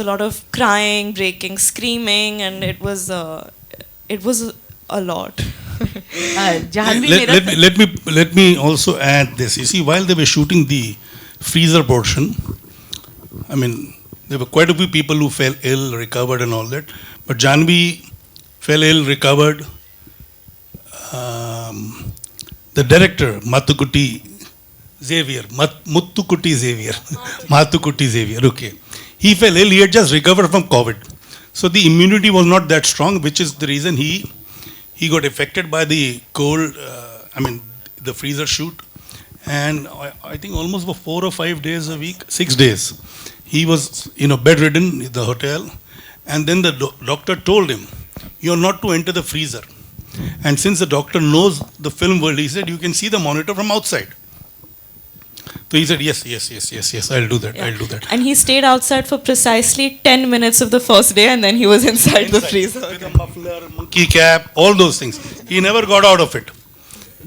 a lot of crying, breaking, screaming, and it was a lot. Let me also add this. You see, while they were shooting the freezer portion, I mean, there were quite a few people who fell ill, recovered, and all that. But Janvi fell ill, recovered. The director, Mathukutti Xavier, Mathukutti Xavier, okay. He fell ill, he had just recovered from COVID. So the immunity was not that strong, which is the reason he got affected by the cold, the freezer shoot. And I think almost for 4 or 5 days a week, 6 days, he was, bedridden in the hotel. And then the doctor told him, you're not to enter the freezer. And since the doctor knows the film world, he said, you can see the monitor from outside. So he said, yes, I'll do that, I'll do that. And he stayed outside for precisely 10 minutes of the first day, and then he was inside the freezer. With a muffler, monkey cap, all those things. He never got out of it.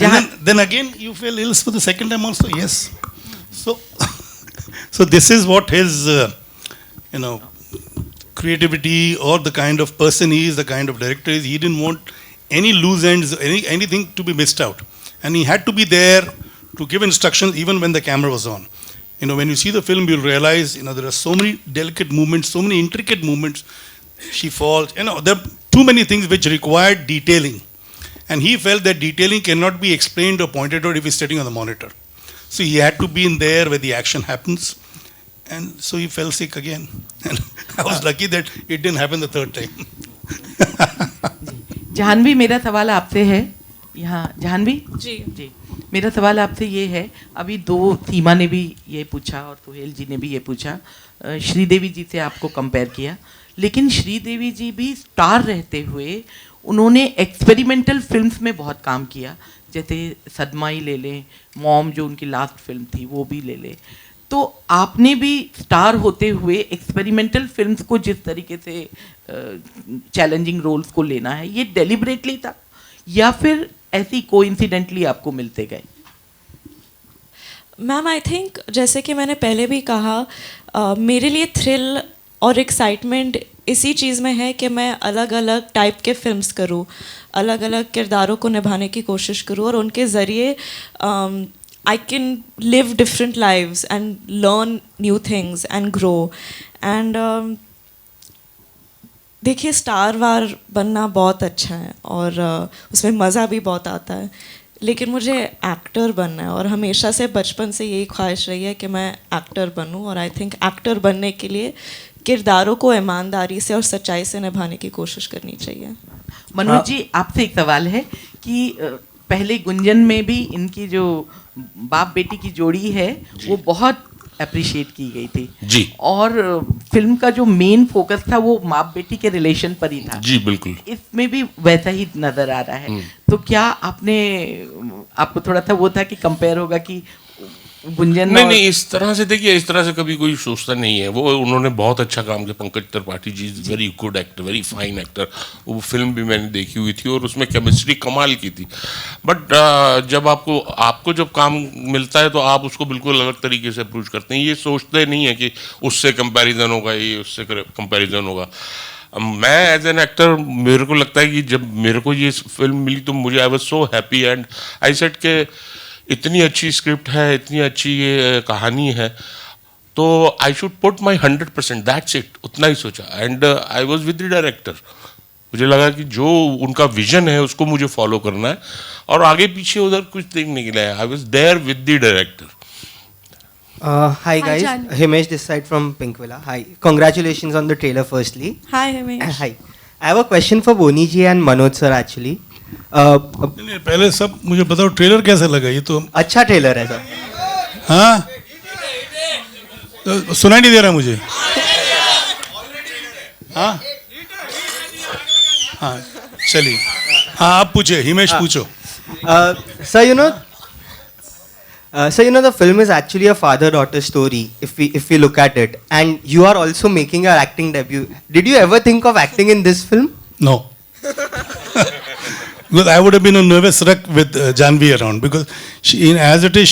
And then again, you fell ill for the second time also, yes. So this is what his, creativity or the kind of person he is, the kind of director he is. He didn't want any loose ends, anything to be missed out. And he had to be there to give instructions even when the camera was on. When you see the film, you'll realize, there are so many delicate movements, so many intricate movements. She falls, there are too many things which required detailing. And he felt that detailing cannot be explained or pointed out if he's sitting on the monitor. So he had to be in there where the action happens. And so he fell sick again. And I was lucky that it didn't happen the third time. Jahnavi, मेरा सवाल आपसे है यहाँ। जहानवी जी मेरा सवाल आपसे ये है, अभी सीमा ने भी ये पूछा और सुहेल जी ने भी ये पूछा, श्रीदेवी जी से आपको कंपेयर किया, लेकिन श्रीदेवी जी भी स्टार रहते हुए उन्होंने एक्सपेरिमेंटल फिल्म्स में बहुत काम किया, जैसे सदमा ही ले लें, मॉम जो उनकी लास्ट फिल्म थी वो भी ले लें। तो आपने भी स्टार होते हुए एक्सपेरिमेंटल फिल्म्स को जिस तरीके से चैलेंजिंग रोल्स को लेना है, ये डेलिबरेटली था या फिर ऐसी कोइंसिडेंटली आपको मिलते गए? मैम, आई थिंक जैसे कि मैंने पहले भी कहा, मेरे लिए थ्रिल और एक्साइटमेंट इसी चीज़ में है कि मैं अलग अलग टाइप के फिल्म्स करूँ, अलग अलग किरदारों को निभाने की कोशिश करूँ और उनके ज़रिए I can live different lives and learn new things and grow. And देखिए, स्टार वार बनना बहुत अच्छा है और उसमें मज़ा भी बहुत आता है, लेकिन मुझे एक्टर बनना है और हमेशा से बचपन से यही ख्वाहिश रही है कि मैं एक्टर बनूं। और आई थिंक एक्टर बनने के लिए किरदारों को ईमानदारी से और सच्चाई से निभाने की कोशिश करनी चाहिए। मनोज जी, आपसे एक सवाल है कि पहले गुंजन में भी इनकी जो बाप बेटी की जोड़ी है वो बहुत अप्रिशिएट की गई थी जी, और फिल्म का जो मेन फोकस था वो बाप बेटी के रिलेशन पर ही था जी। बिल्कुल, इसमें भी वैसा ही नजर आ रहा है। तो क्या आपको थोड़ा सा वो था कि कंपेयर होगा कि गुंजन? नहीं, इस तरह से देखिए, इस तरह से कभी कोई सोचता नहीं है। वो उन्होंने बहुत अच्छा काम किया। Pankaj Tripathi ji is very good actor, very fine actor. वो फिल्म भी मैंने देखी हुई थी और उसमें केमिस्ट्री कमाल की थी। बट जब आपको जब काम मिलता है तो आप उसको बिल्कुल अलग तरीके से अप्रोच करते हैं। ये सोचते नहीं है कि उससे कंपैरिजन होगा, ये उससे कंपैरिजन होगा। मैं एज एन एक्टर, मेरे को लगता है कि जब मेरे को ये फिल्म मिली तो मुझे I was so happy and I said के इतनी अच्छी स्क्रिप्ट है, इतनी अच्छी ये कहानी है, तो I should put my 100%, that's it. उतना ही सोचा and I was with the director. मुझे लगा कि जो उनका विजन है उसको मुझे फॉलो करना है और आगे पीछे उधर कुछ देखने के लिए I was there with the director. Hi guys, Himesh this side from Pinkvilla. Hi, congratulations on the trailer firstly. Hi Himesh. Hi, I have a question for Boney ji and Manoj sir actually. पहले सब मुझे बताओ trailer कैसा लगा? ये तो अच्छा trailer है सर। हाँ, तो सुनाई नहीं दे रहा मुझे। हाँ हाँ, चलिए। हाँ, आप पूछे, हिमेश पूछो। Sir, the film is actually a father-daughter story if we look at it, and you are also making your acting debut. Did you ever think of acting in this film? No. Because I would have been a nervous wreck with Janvi around, because she, as it is,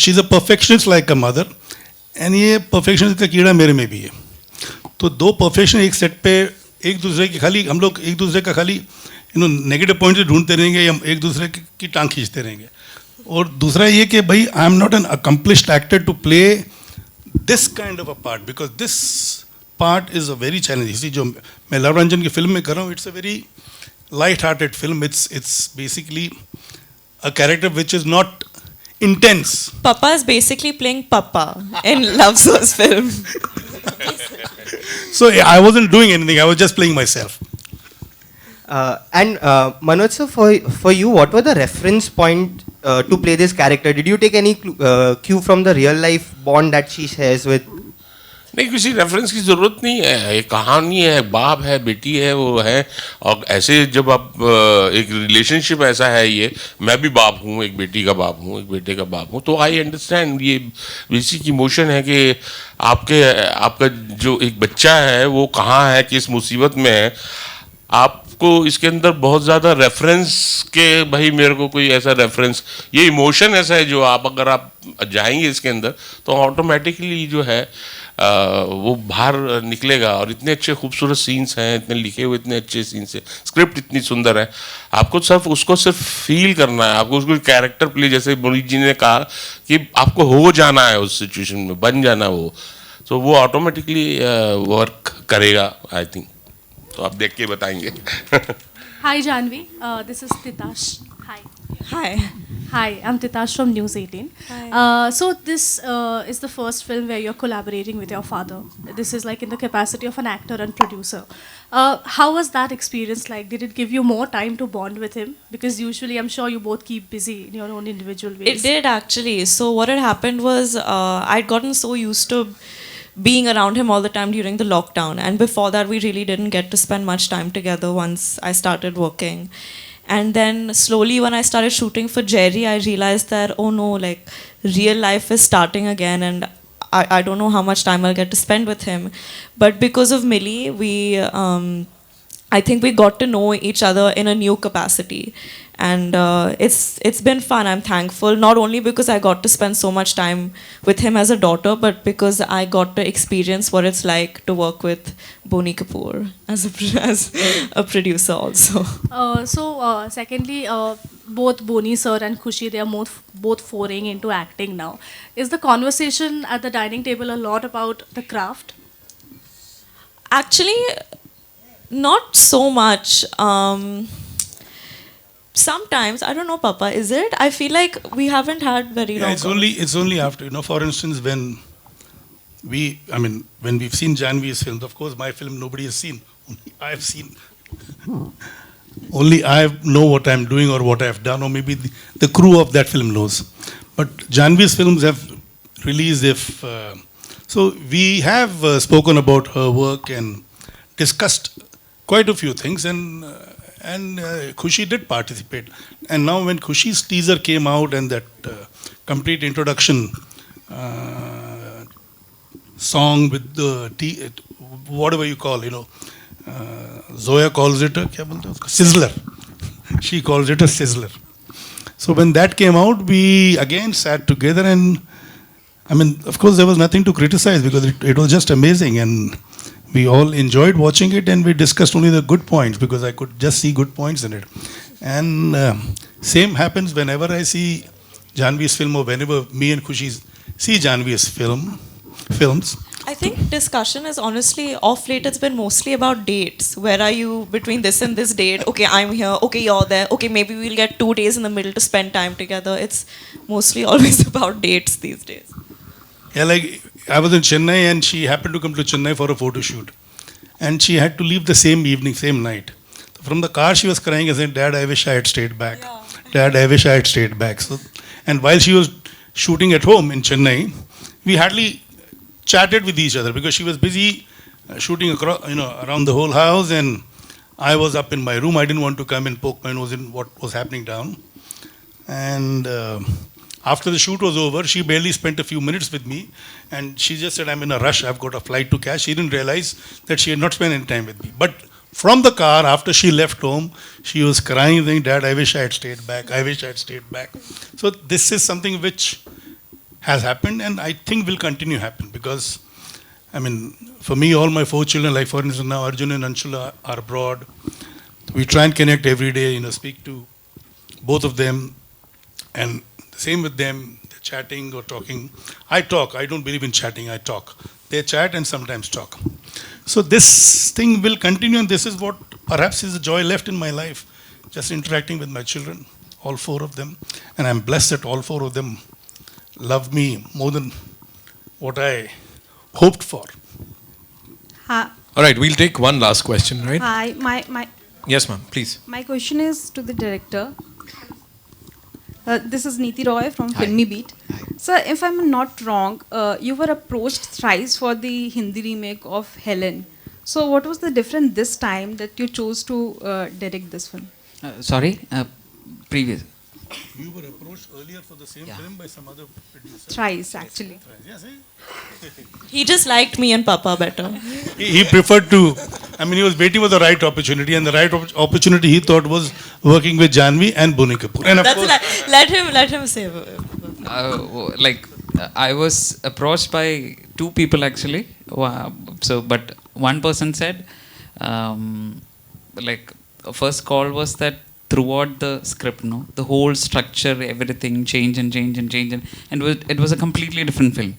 she's a perfectionist like a mother, and ये perfection का कीड़ा मेरे में भी है. तो दो perfection एक सेट पे एक दूसरे की खाली हम लोग एक दूसरे का खाली नेगेटिव पॉइंट ढूंढते रहेंगे या एक दूसरे की टांग खींचते रहेंगे. और दूसरा ये कि भाई I am not an accomplished actor to play this kind of a part, because this part is a very challenge. इसी जो मैं लव रंजन की फिल्म में कर रहा हूँ, it's a very light hearted film. It's basically a character which is not intense. Papa is basically playing Papa in Love Source film. So yeah, I wasn't doing anything. I was just playing myself. And Manoj sir, for you, what were the reference point to play this character? Did you take any cue from the real life bond that she shares with? नहीं, किसी reference की ज़रूरत नहीं है. एक कहानी है, बाप है, बेटी है, वो है. और ऐसे जब आप एक रिलेशनशिप ऐसा है, ये मैं भी बाप हूँ, एक बेटी का बाप हूँ, एक बेटे का बाप हूँ, तो आई अंडरस्टैंड. ये बेसिक इमोशन है कि आपका जो एक बच्चा है वो कहाँ है, किस मुसीबत में है. आपको इसके अंदर बहुत ज़्यादा रेफरेंस के भाई मेरे को कोई ऐसा रेफरेंस, ये इमोशन ऐसा है जो अगर आप जाएंगे इसके अंदर तो ऑटोमेटिकली जो है वो बाहर निकलेगा. और इतने अच्छे खूबसूरत सीन्स हैं, इतने लिखे हुए इतने अच्छे सीन्स हैं, स्क्रिप्ट इतनी सुंदर है. आपको सिर्फ फील करना है, आपको उसको कैरेक्टर प्ले, जैसे बोनी जी ने कहा कि आपको हो जाना है उस सिचुएशन में, बन जाना वो, तो वो ऑटोमेटिकली वर्क करेगा आई थिंक. तो आप देख के बताएंगे. Hi Janvi, this is Titash. Hi. Hi. Hi, I'm Titash from News 18. Hi. So this is the first film where you're collaborating with your father. This is like in the capacity of an actor and producer. How was that experience like? Did it give you more time to bond with him? Because usually I'm sure you both keep busy in your own individual ways. It did actually. So what had happened was I'd gotten so used to being around him all the time during the lockdown, and before that we really didn't get to spend much time together once I started working. And then slowly when I started shooting for Jerry, I realized that oh no, like real life is starting again, and I don't know how much time I'll get to spend with him. But because of Millie, I think we got to know each other in a new capacity, and it's been fun. I'm thankful not only because I got to spend so much time with him as a daughter, but because I got to experience what it's like to work with Boney Kapoor as a producer also. Secondly, both Boney sir and Khushi, they are both foraying into acting now. Is the conversation at the dining table a lot about the craft? Actually, not so much. Sometimes I don't know, Papa. Is it? I feel like we haven't had very long. It's only after, for instance, when we've seen Janvi's films. Of course, my film nobody has seen. Only I've seen. Only I know what I'm doing or what I've done, or maybe the crew of that film knows. But Janvi's films have released. So we have spoken about her work and discussed quite a few things, and Khushi did participate. And now when Khushi's teaser came out and that complete introduction song with the whatever you call, Zoya calls it a sizzler. She calls it a sizzler. So when that came out, we again sat together, and of course there was nothing to criticize because it was just amazing, and we all enjoyed watching it, and we discussed only the good points because I could just see good points in it. And same happens whenever I see Janvi's film, or whenever me and Khushi see Janvi's films. I think discussion is honestly off late. It's been mostly about dates. Where are you between this and this date? Okay, I'm here. Okay, you're there. Okay, maybe we'll get 2 days in the middle to spend time together. It's mostly always about dates these days. Yeah, like I was in Chennai and she happened to come to Chennai for a photo shoot. And she had to leave the same evening, same night. From the car she was crying and saying, "Dad, I wish I had stayed back. Yeah. Dad, I wish I had stayed back." So, and while she was shooting at home in Chennai, we hardly chatted with each other because she was busy shooting across, around the whole house, and I was up in my room. I didn't want to come and poke my nose in what was happening down. And after the shoot was over, she barely spent a few minutes with me, and she just said, "I'm in a rush. I've got a flight to catch." She didn't realize that she had not spent any time with me. But from the car, after she left home, she was crying, saying, "Dad, I wish I had stayed back. I wish I had stayed back." So this is something which has happened, and I think will continue to happen, because, I mean, for me, all my 4 children, like for instance now Arjun and Anshula are abroad. We try and connect every day, speak to both of them, and same with them, they're chatting or talking. I talk, I don't believe in chatting, I talk. They chat and sometimes talk. So this thing will continue, and this is what perhaps is the joy left in my life, just interacting with my children, all 4 of them. And I'm blessed that all 4 of them love me more than what I hoped for. Hi, All right, we'll take one last question, right? hi. My Yes, ma'am, please. my question is to the director. This is Neeti Roy from Filmy Beat. Sir, if I'm not wrong, you were approached thrice for the Hindi remake of Helen. So, what was the difference this time that you chose to direct this film? Previous. You were approached earlier for the same film by some other producer. Thrice, actually. Yes, He just liked me and Papa better. he preferred to, he was waiting for the right opportunity, and the right opportunity he thought was working with Janvi and Boney Kapoor. And of That's course, let him say. I was approached by 2 people actually. So, but one person said, first call was that throughout the script, the whole structure, everything change, and it was a completely different film.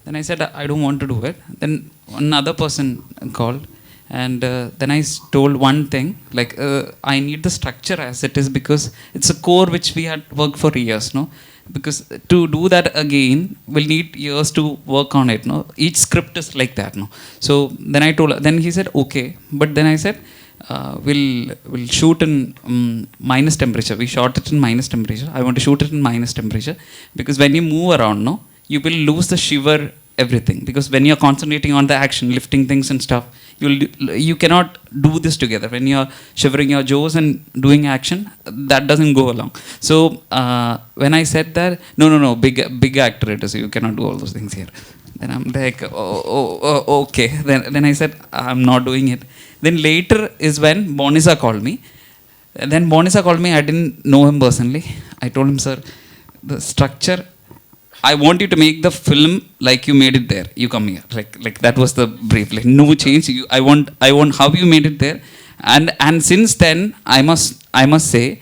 Then I said, I don't want to do it. Then another person called, and then I told one thing, I need the structure as it is, because it's a core which we had worked for years, because to do that again we'll need years to work on it, each script is like that, So then I told, then he said okay, but then I said, we'll shoot in minus temperature. We shot it in minus temperature. I want to shoot it in minus temperature, because when you move around, you will lose the shiver, everything, because when you're concentrating on the action, lifting things and stuff, you cannot do this together. When you're shivering your jaws and doing action, that doesn't go along. So when I said that, no, big actor it is, you cannot do all those things here. Then I'm like, okay. Then I said, I'm not doing it. Then later is when Bonisa called me. And then Bonisa called me, I didn't know him personally. I told him, sir, the structure, I want you to make the film like you made it there. You come here. Like that was the brief. Like no change. I want how you made it there. And since then, I must say,